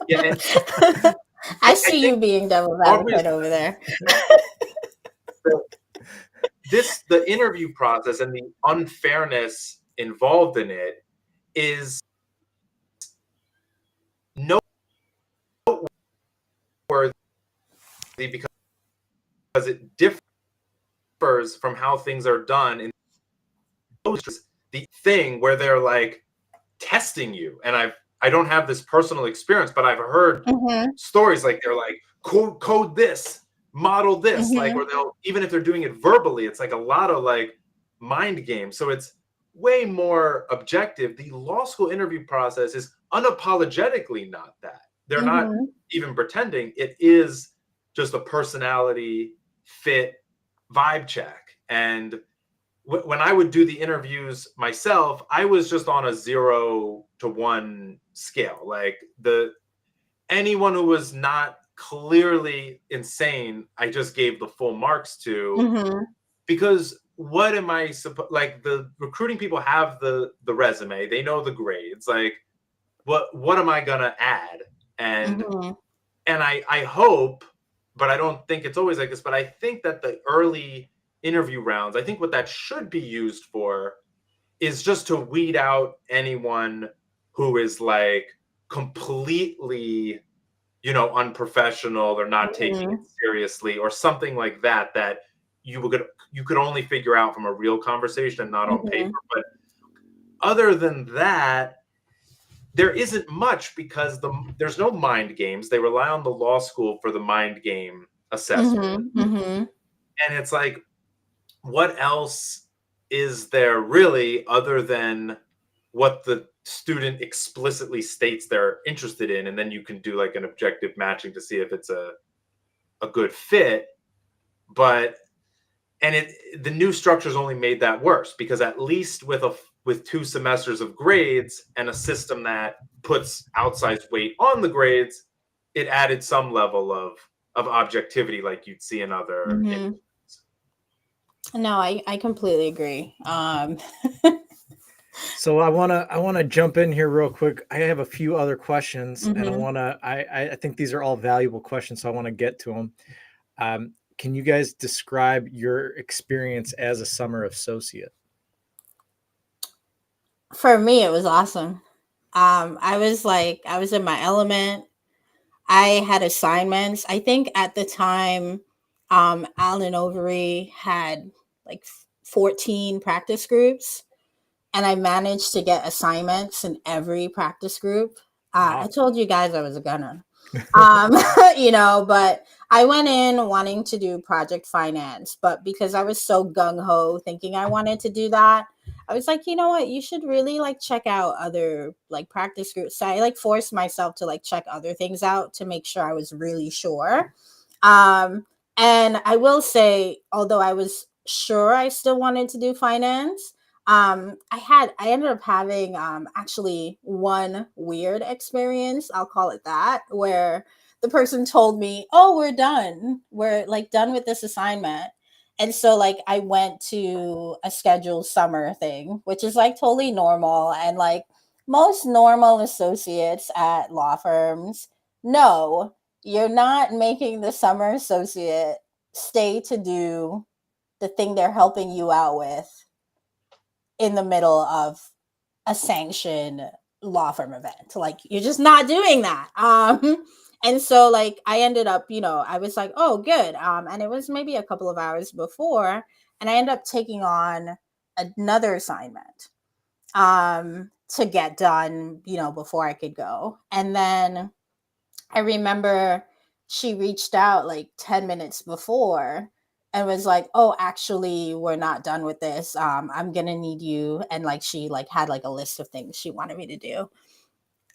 Yeah, and I I see you think being devil's Aubrey's advocate over there. the interview process and the unfairness involved in it is noteworthy because it differs from how things are done in the thing where they're like testing you. And I don't have this personal experience, but I've heard Mm-hmm. stories like they're like code this, model this, like, Mm-hmm. or they'll, even if they're doing it verbally, it's like a lot of like mind games. So it's way more objective. The law school interview process is unapologetically not that. They're not Mm-hmm. even pretending. It is just a personality fit vibe check. And when I would do the interviews myself, I was just on a 0 to 1 scale. Like anyone who was not clearly insane, I just gave the full marks to, Mm-hmm. because what am I supposed, like, the recruiting people have the resume, they know the grades, like what am I gonna add? And Mm-hmm. I hope, but I don't think it's always like this, but I think that the early interview rounds, I think what that should be used for is just to weed out anyone who is like completely, unprofessional or not taking it Mm-hmm. seriously or something like that, that you could only figure out from a real conversation and not on Mm-hmm. paper. But other than that, there isn't much, because there's no mind games. They rely on the law school for the mind game assessment. Mm-hmm. Mm-hmm. And it's like, what else is there really other than what the student explicitly states they're interested in? And then you can do like an objective matching to see if it's a good fit. But the new structures only made that worse, because at least with 2 semesters of grades and a system that puts outsized weight on the grades, it added some level of objectivity like you'd see in other. Mm-hmm. No, I completely agree. So I wanna jump in here real quick. I have a few other questions, and Mm-hmm. I think these are all valuable questions, so I wanna get to them. Can you guys describe your experience as a summer associate? For me, it was awesome. I was in my element. I had assignments. I think at the time, Alan Overy had like 14 practice groups, and I managed to get assignments in every practice group. I Wow. told you guys I was a gunner. But I went in wanting to do project finance, but because I was so gung ho thinking I wanted to do that, I was like, you know what, you should really like check out other like practice groups. So I like forced myself to like check other things out to make sure I was really sure. Um, and I will say, although I was sure I still wanted to do finance, I ended up having actually one weird experience, I'll call it that, where the person told me, "Oh, we're done. We're like done with this assignment." And so like I went to a scheduled summer thing, which is like totally normal, and like most normal associates at law firms, no, you're not making the summer associate stay to do the thing they're helping you out with in the middle of a sanctioned law firm event. Like you're just not doing that. And so like I ended up, I was like, oh good. And it was maybe a couple of hours before, and I ended up taking on another assignment to get done, before I could go. And then I remember she reached out like 10 minutes before and was like, "Oh, actually, we're not done with this. I'm going to need you." And like she like had like a list of things she wanted me to do.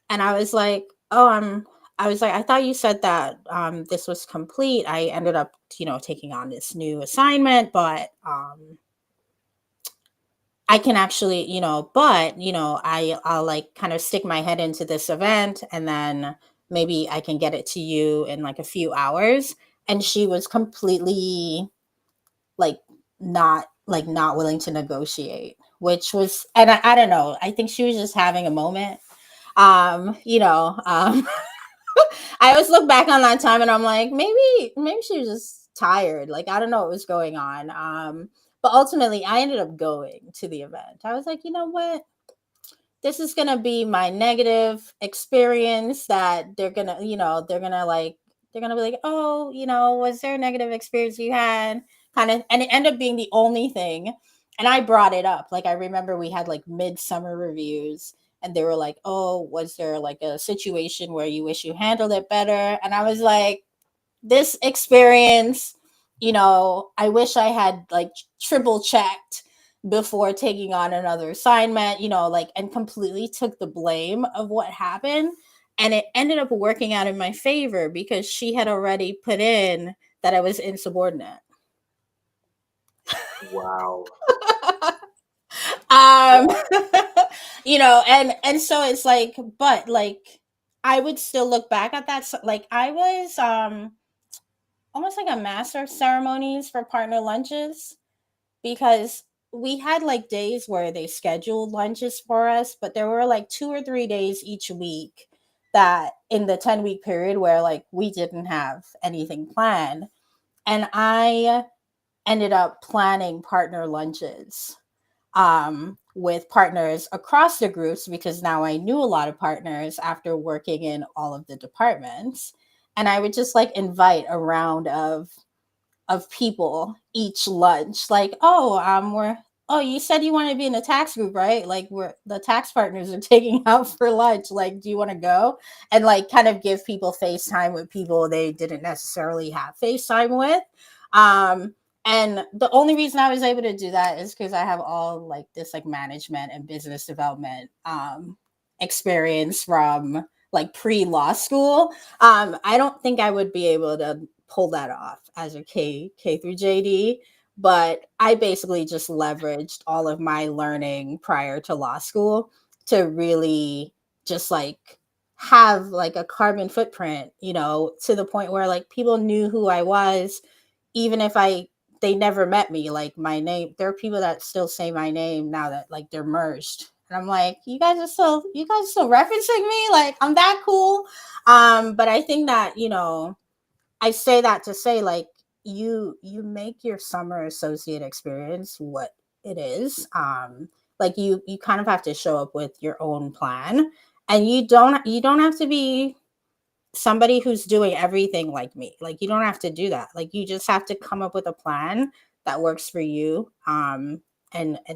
And I was like, "Oh, I was like, I thought you said that this was complete. I ended up, taking on this new assignment, but I can actually, I'll like kind of stick my head into this event and then maybe I can get it to you in like a few hours. And she was completely like not willing to negotiate, which was, and I don't know, I think she was just having a moment. Um, you know, um I always look back on that time and I'm like, maybe she was just tired. Like I don't know what was going on. But ultimately I ended up going to the event. I was like, you know what? This is gonna be my negative experience that they're gonna be like, oh, was there a negative experience you had? Kind of, and it ended up being the only thing. And I brought it up. Like I remember we had like midsummer reviews and they were like, oh, was there like a situation where you wish you handled it better? And I was like, this experience, I wish I had like triple checked before taking on another assignment, like, and completely took the blame of what happened. And it ended up working out in my favor because she had already put in that I was insubordinate. Wow. um and so it's like, but like I would still look back at that, like I was almost like a master of ceremonies for partner lunches because we had like days where they scheduled lunches for us, but there were like 2 or 3 days each week that in the 10-week period where like we didn't have anything planned. And I ended up planning partner lunches with partners across the groups because now I knew a lot of partners after working in all of the departments. And I would just like invite a round of people each lunch, like, oh, we're oh, you said you want to be in a tax group, right? Like we're the tax partners are taking out for lunch, like do you want to go? And like kind of give people FaceTime with people they didn't necessarily have FaceTime with. And the only reason I was able to do that is because I have all like this like management and business development experience from like pre-law school. I don't think I would be able to pull that off as a K through JD, but I basically just leveraged all of my learning prior to law school to really just like have like a carbon footprint, to the point where like people knew who I was, even if they never met me. Like my name, there are people that still say my name now that like they're merged. And I'm like, you guys still referencing me? Like I'm that cool. But I think that, I say that to say like you make your summer associate experience what it is. Like you kind of have to show up with your own plan, and you don't have to be somebody who's doing everything like me. Like you don't have to do that. Like you just have to come up with a plan that works for you, and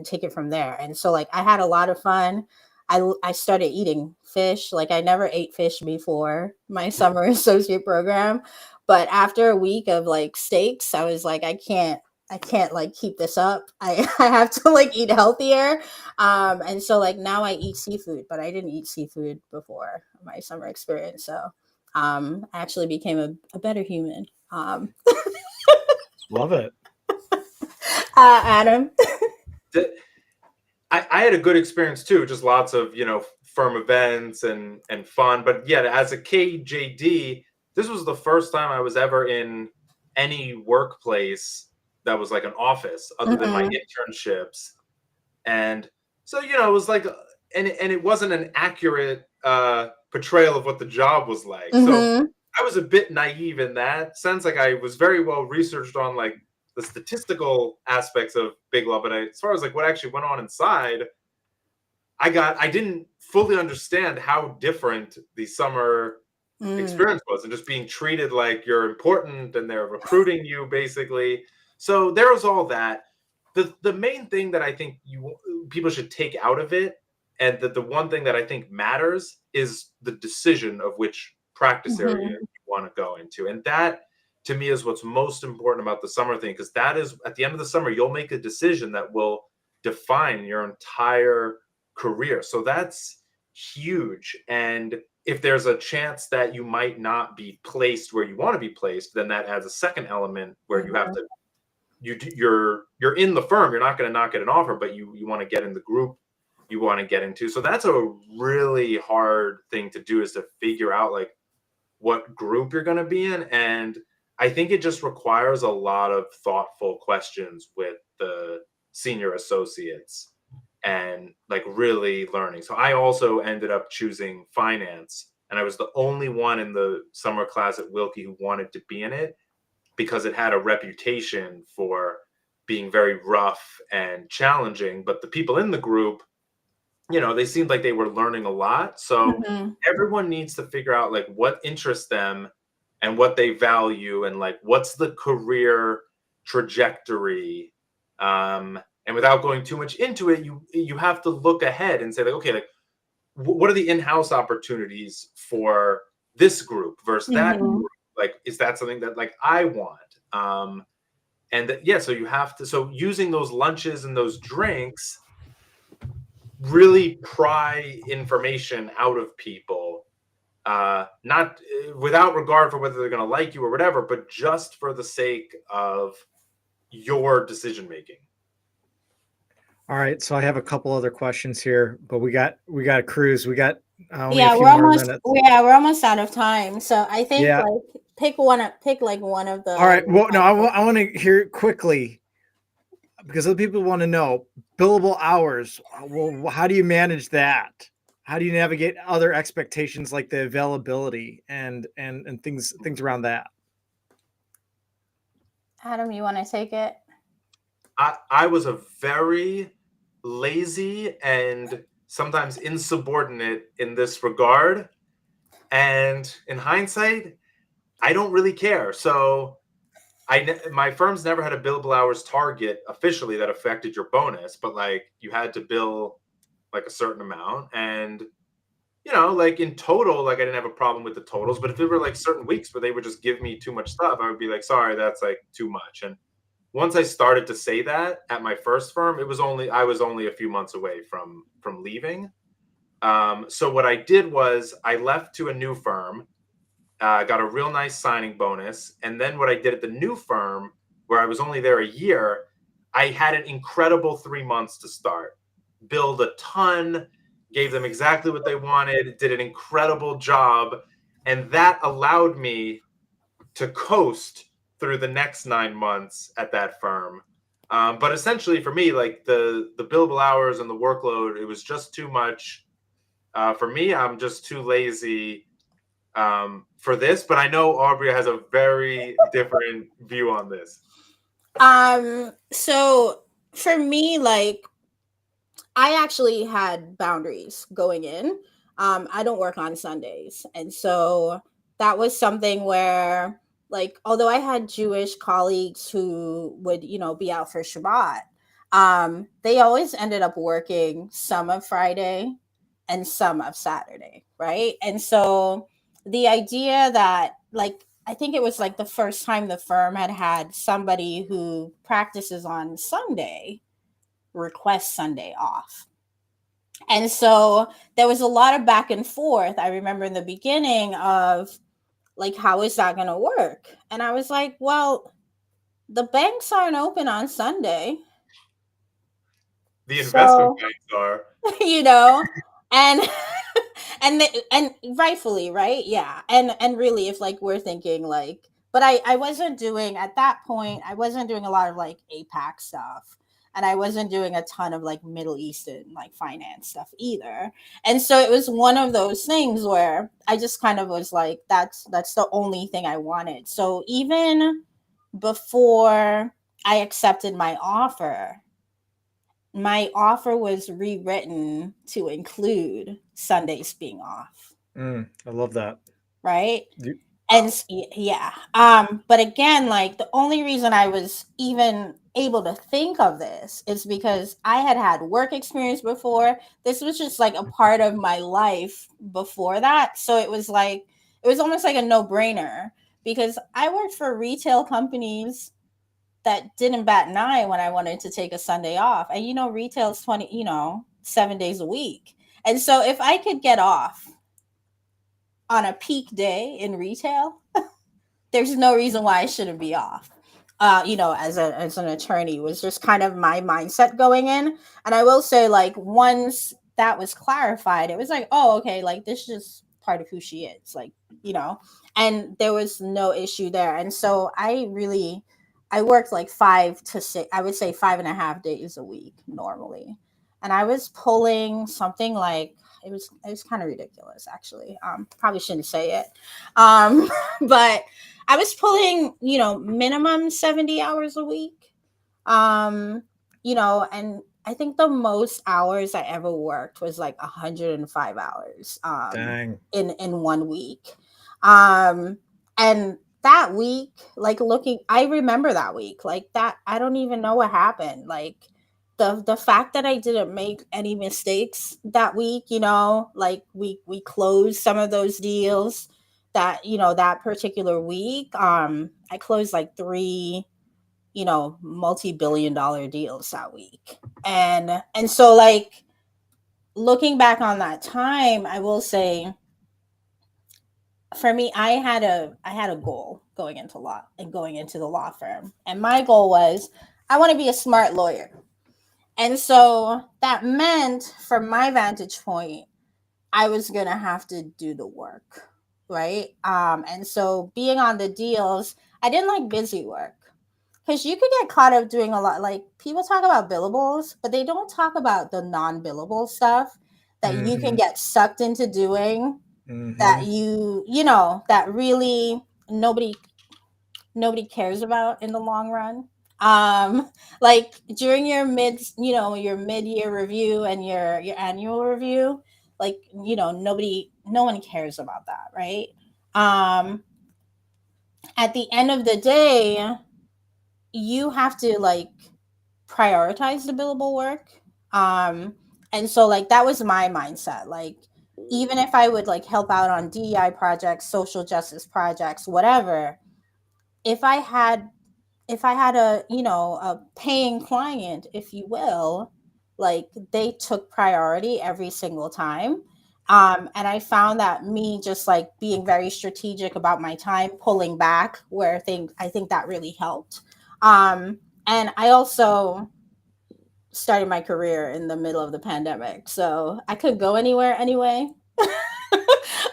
take it from there. And so like I had a lot of fun. I started eating fish. Like I never ate fish before my summer associate program, but after a week of like steaks, I was like, I can't like keep this up. I have to like eat healthier. And so like now I eat seafood, but I didn't eat seafood before my summer experience. So I actually became a better human. Love it. Adam. I had a good experience too, just lots of, firm events and fun. But yeah, as a KJD, this was the first time I was ever in any workplace that was like an office other than my Mm-mm. internships. And so, it was like, and it wasn't an accurate portrayal of what the job was like. So Mm-hmm. I was a bit naive in that sense. Like I was very well researched on like the statistical aspects of Big Law, but as far as like what actually went on inside, I didn't fully understand how different the summer Mm. experience was, and just being treated like you're important and they're recruiting you basically. So there was all that. The main thing that I think people should take out of it, and the one thing that I think matters, is the decision of which practice area Mm-hmm. you want to go into. And that to me is what's most important about the summer thing, because that is at the end of the summer you'll make a decision that will define your entire career. So that's huge. And if there's a chance that you might not be placed where you want to be placed, then that adds a second element where you have to you're in the firm. You're not going to not get an offer, but you want to get in the group you want to get into. So that's a really hard thing to do, is to figure out like what group you're going to be in. And I think it just requires a lot of thoughtful questions with the senior associates and like really learning. So I also ended up choosing finance, and I was the only one in the summer class at Wilkie who wanted to be in it, because it had a reputation for being very rough and challenging. But the people in the group, they seemed like they were learning a lot. So Mm-hmm. everyone needs to figure out like what interests them and what they value, and like what's the career trajectory. And without going too much into it, you have to look ahead and say like, okay, like what are the in-house opportunities for this group versus that Mm-hmm. group? Like, is that something that like I want? So you have to, so using those lunches and those drinks, really pry information out of people, not without regard for whether they're going to like you or whatever, but just for the sake of your decision making. All right, so I have a couple other questions here, but we got to cruise. We got only Yeah, a few we're more almost minutes. we're almost out of time. So I think Yeah. like pick like one of the. All right. Well, no, I want to hear it quickly, because other people want to know billable hours. Well, how do you manage that? How do you navigate other expectations like the availability and things around that? Adam, you want to take it? I was a very lazy and sometimes insubordinate in this regard. And in hindsight, I don't really care. So my firm's never had a billable hours target officially that affected your bonus, but like you had to bill like a certain amount. And like in total, like I didn't have a problem with the totals, but if there were like certain weeks where they would just give me too much stuff, I would be like, sorry, that's like too much. And once I started to say that at my first firm, I was only a few months away from leaving. So what I did was I left to a new firm, got a real nice signing bonus, and then what I did at the new firm, where I was only there a year, I had an incredible 3 months to start, build a ton, gave them exactly what they wanted, did an incredible job, and that allowed me to coast through the next 9 months at that firm. But essentially for me, like the billable hours and the workload, it was just too much. For me, I'm just too lazy for this, but I know Aubria has a very different view on this. So for me, like I actually had boundaries going in. I don't work on Sundays. And so that was something where, like, although I had Jewish colleagues who would, be out for Shabbat, they always ended up working some of Friday and some of Saturday, right? And so the idea that, like, I think it was like the first time the firm had somebody who practices on Sunday request Sunday off. And so there was a lot of back and forth. I remember in the beginning of like, how is that going to work? And I was like, well, the banks aren't open on Sunday. The investment banks are, and and rightfully, right? Yeah. And really, if like we're thinking like, but I wasn't doing at that point, I wasn't doing a lot of like APAC stuff. And I wasn't doing a ton of like Middle Eastern like finance stuff either. And so it was one of those things where I just kind of was like, that's the only thing I wanted. So even before I accepted my offer was rewritten to include Sundays being off. I love that. Right. And yeah. But again, like the only reason I was even able to think of this is because I had work experience before. This was just like a part of my life before that. So it was almost like a no-brainer, because I worked for retail companies that didn't bat an eye when I wanted to take a Sunday off. And retail's 7 days a week. And so if I could get off on a peak day in retail, there's no reason why I shouldn't be off. As an attorney was just kind of my mindset going in. And I will say, like, once that was clarified, it was like, oh, okay, like this is just part of who she is, like, you know, and there was no issue there. And so I worked like 5 to 6, I would say 5.5 days a week normally. And I was pulling something like, it was kind of ridiculous actually. Probably shouldn't say it. But I was pulling, minimum 70 hours a week. Um, and I think the most hours I ever worked was like 105 hours Dang. in one week. Um, and that week, like looking, I remember that week, like that. I don't even know what happened. Like the fact that I didn't make any mistakes that week, like we closed some of those deals that, that particular week. I closed like three, multi-billion dollar deals that week. And so like looking back on that time, I will say for me, I had a goal going into the law firm. And my goal was I want to be a smart lawyer. And so that meant from my vantage point, I was going to have to do the work, right? And so being on the deals, I didn't like busy work because you could get caught up doing a lot. Like people talk about billables, but they don't talk about the non-billable stuff that you can Mm-hmm. get sucked into doing, Mm-hmm. that that really nobody cares about in the long run. Like during your mid-year review and your annual review, like, no one cares about that, right? Um, at the end of the day, you have to like prioritize the billable work. Um, and so like that was my mindset. Like even if I would like help out on DEI projects, social justice projects, whatever, if I had a paying client, if you will, like they took priority every single time. And I found that me just like being very strategic about my time, pulling back where I think that really helped. And I also started my career in the middle of the pandemic, so I could go anywhere anyway.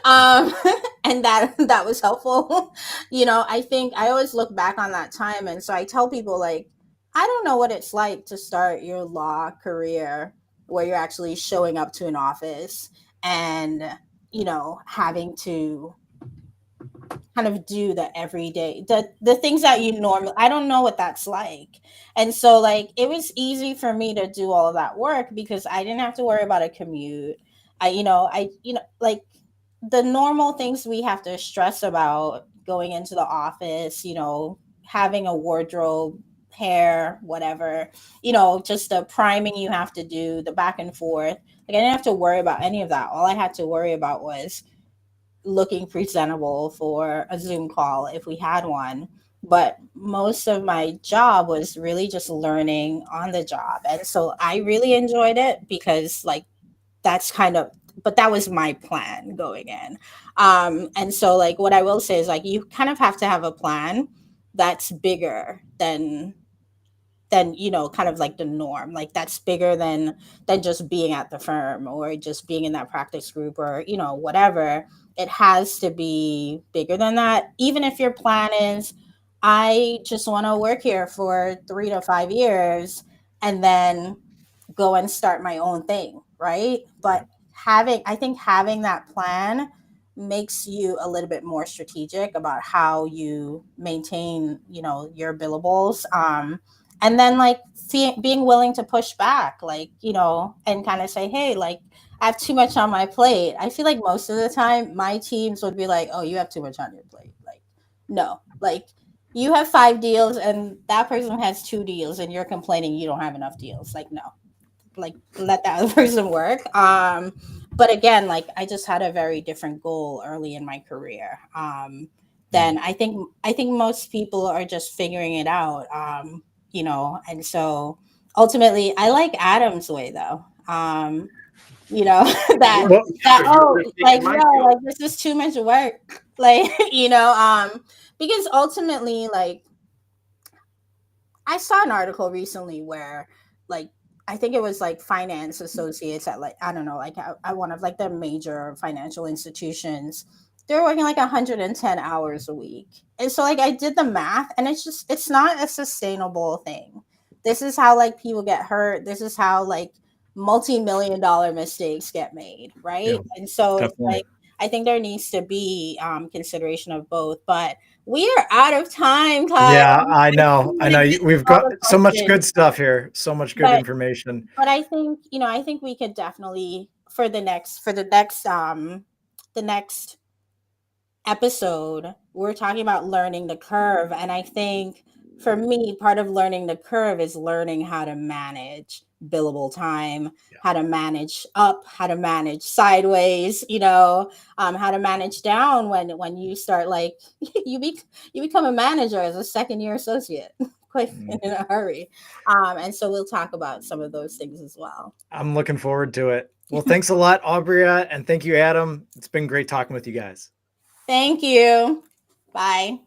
um and that was helpful. I think I always look back on that time, and so I tell people, like, I don't know what it's like to start your law career where you're actually showing up to an office and having to kind of do the everyday, the things that you normally, I don't know what that's like. And so like it was easy for me to do all of that work because I didn't have to worry about a commute. Like the normal things we have to stress about going into the office, having a wardrobe, hair, whatever, just the priming you have to do, the back and forth. Like I didn't have to worry about any of that. All I had to worry about was looking presentable for a Zoom call if we had one. But most of my job was really just learning on the job. And so I really enjoyed it because, like, that's kind of, but that was my plan going in. And so, like, what I will say is, like, you kind of have to have a plan that's bigger than kind of like the norm, like that's bigger than just being at the firm or just being in that practice group or whatever. It has to be bigger than that, even if your plan is, I just want to work here for 3 to 5 years and then go and start my own thing, right? But I think having that plan makes you a little bit more strategic about how you maintain, your billables. And then like being willing to push back, like, and kind of say, hey, like, I have too much on my plate. I feel like most of the time my teams would be like, oh, you have too much on your plate. Like, no, like you have 5 deals and that person has 2 deals and you're complaining you don't have enough deals. Like, no, like let that other person work. But again, like I just had a very different goal early in my career. Than I think most people are just figuring it out. And so ultimately I like Adam's way though. that Well, like like this is too much work, like because ultimately, like, I saw an article recently where, like, I think it was like finance associates at, like, I don't know, like at one of like the major financial institutions. They're working like 110 hours a week. And so, like, I did the math, and it's not a sustainable thing. This is how, like, people get hurt. This is how, like, multi-million dollar mistakes get made, right? Yeah, And so it's definitely. like, I think there needs to be consideration of both. But we are out of time, Kyle. Yeah, I know. Gonna get We've all got the so much questions. good stuff here. So much good But information. I think, I think we could definitely, for the next episode, we're talking about learning the curve. And I think, for me, part of learning the curve is learning how to manage billable time, how to manage up, how to manage sideways, how to manage down when you start, like, you become a manager as a second year associate quick and in a hurry. And so we'll talk about some of those things as well. I'm looking forward to it. Well, thanks a lot, Aubria, and thank you, Adam. It's been great talking with you guys. Thank you. Bye.